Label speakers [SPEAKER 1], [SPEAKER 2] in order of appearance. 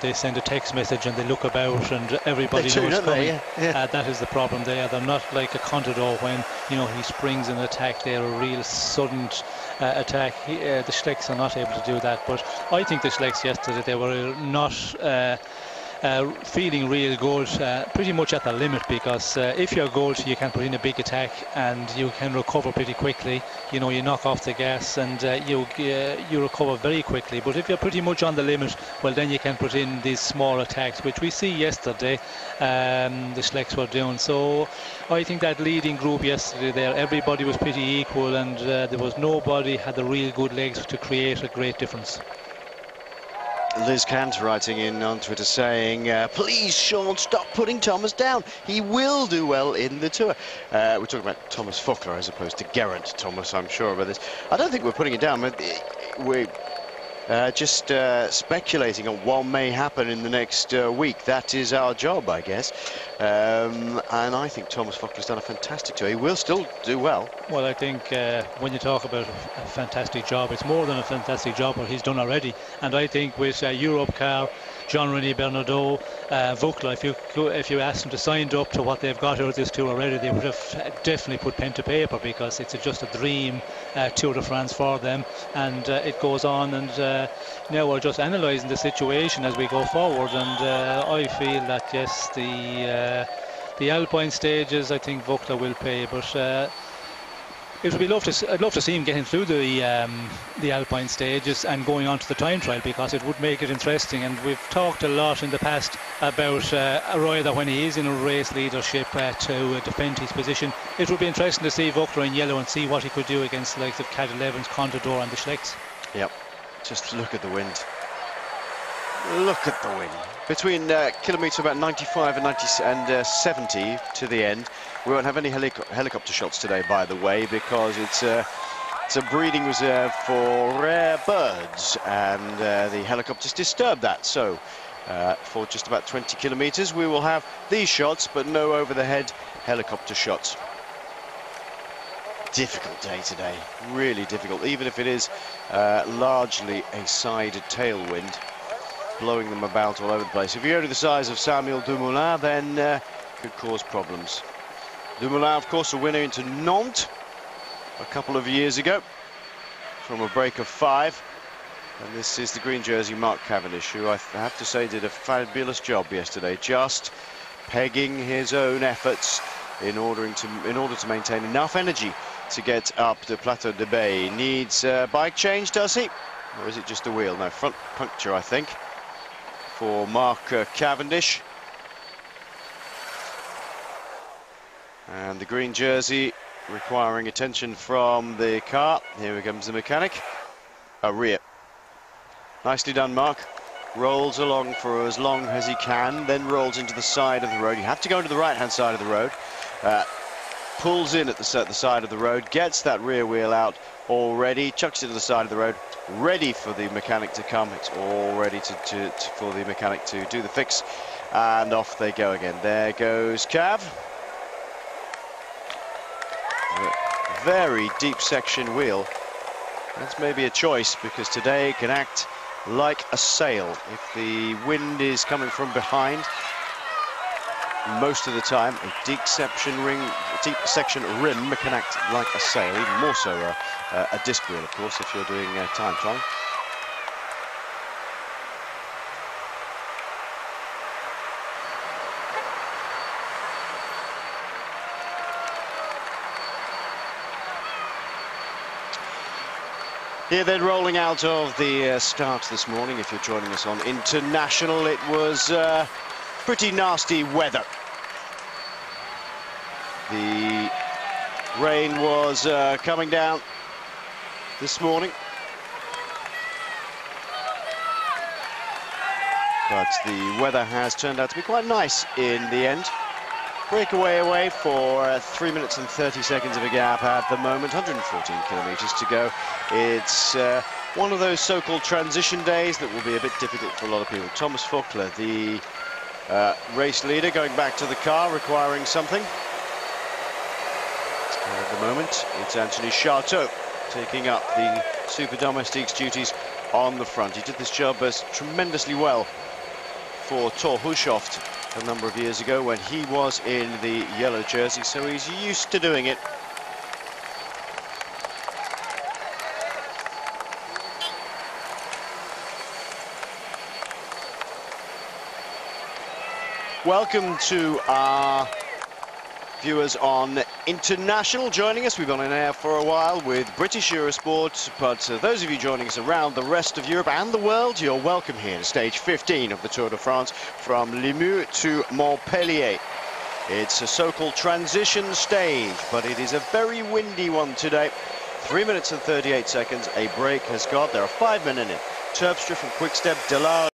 [SPEAKER 1] they send a text message and they look about and everybody knows coming. That is the problem there. They're not like a Contador when, you know, he springs an attack there, a real sudden attack. The Schlecks are not able to do that, but I think the Schlecks yesterday, they were not feeling real good, pretty much at the limit, because if you're good, you can put in a big attack and you can recover pretty quickly. You know, you knock off the gas and you recover very quickly. But if you're pretty much on the limit, well, then you can put in these small attacks, which we see yesterday the Schlecks were doing. So I think that leading group yesterday there, everybody was pretty equal, and there was nobody had the real good legs to create a great difference.
[SPEAKER 2] Liz Kant writing in on Twitter saying, please, Sean, stop putting Thomas down. He will do well in the Tour. We're talking about Thomas Voeckler as opposed to Geraint Thomas, I'm sure about this. I don't think we're putting it down. We're just speculating on what may happen in the next week. That is our job, I guess. And I think Thomas Voeckler's done a fantastic tour. He will still do well.
[SPEAKER 1] Well, I think when you talk about a fantastic job, it's more than a fantastic job what he's done already. And I think with Europe Car, Jean-René Bernardeau, Voeckler, if you asked them to sign up to what they've got out of this tour already, they would have definitely put pen to paper, because it's just a dream Tour de France for them. And it goes on, and now we're just analysing the situation as we go forward. And I feel that, yes, the Alpine stages, I think Voeckler will pay, but it would be I'd love to see him getting through the Alpine stages and going on to the time trial, because it would make it interesting. And we've talked a lot in the past about a rider when he is in a race leadership to defend his position. It would be interesting to see Voeckler in yellow and see what he could do against the likes of Cat 11's, Contador and the Schlecks.
[SPEAKER 2] Yep, just look at the wind. Look at the wind. Between kilometres about 95 and 70 to the end. We won't have any helicopter shots today, by the way, because it's a breeding reserve for rare birds, and the helicopters disturb that. So for just about 20 kilometres we will have these shots, but no over-the-head helicopter shots. Difficult day today, really difficult, even if it is largely a side tailwind blowing them about all over the place. If you go to the size of Samuel Dumoulin, then could cause problems. Dumoulin, of course, a winner into Nantes a couple of years ago from a break of 5. And this is the green jersey, Mark Cavendish, who I have to say did a fabulous job yesterday, just pegging his own efforts in order to maintain enough energy to get up the Plateau de Bay. Needs a bike change, does he? Or is it just a wheel? No, front puncture, I think, for Mark Cavendish. And the green jersey requiring attention from the car. Here comes the mechanic. Rear. Nicely done, Mark. Rolls along for as long as he can, then rolls into the side of the road. You have to go into the right-hand side of the road. Pulls in at the side of the road, gets that rear wheel out already, chucks it to the side of the road, ready for the mechanic to come. It's all ready for the mechanic to do the fix, and off they go again. There goes Cav. Very deep section wheel. That's maybe a choice, because today it can act like a sail. If the wind is coming from behind, most of the time a deep section rim can act like a sail, even more so a disc wheel, of course, if you're doing time trial. Here then, rolling out of the start this morning, if you're joining us on International, it was pretty nasty weather. The rain was coming down this morning, but the weather has turned out to be quite nice in the end. Breakaway away for 3 minutes and 30 seconds of a gap at the moment, 114 kilometres to go. It's one of those so-called transition days that will be a bit difficult for a lot of people. Thomas Voeckler, the race leader, going back to the car, requiring something. And at the moment, it's Anthony Charteau taking up the Super Domestiques duties on the front. He did this job tremendously well for Thor Hushovd a number of years ago when he was in the yellow jersey, so he's used to doing it. Welcome to our viewers on International joining us. We've been on air for a while with British Eurosport, but those of you joining us around the rest of Europe and the world, you're welcome here to stage 15 of the Tour de France from Limoux to Montpellier. It's a so-called transition stage, but it is a very windy one today. 3 minutes and 38 seconds. A break has got. There are 5 men in it. Terpstra from Quick-Step, Delard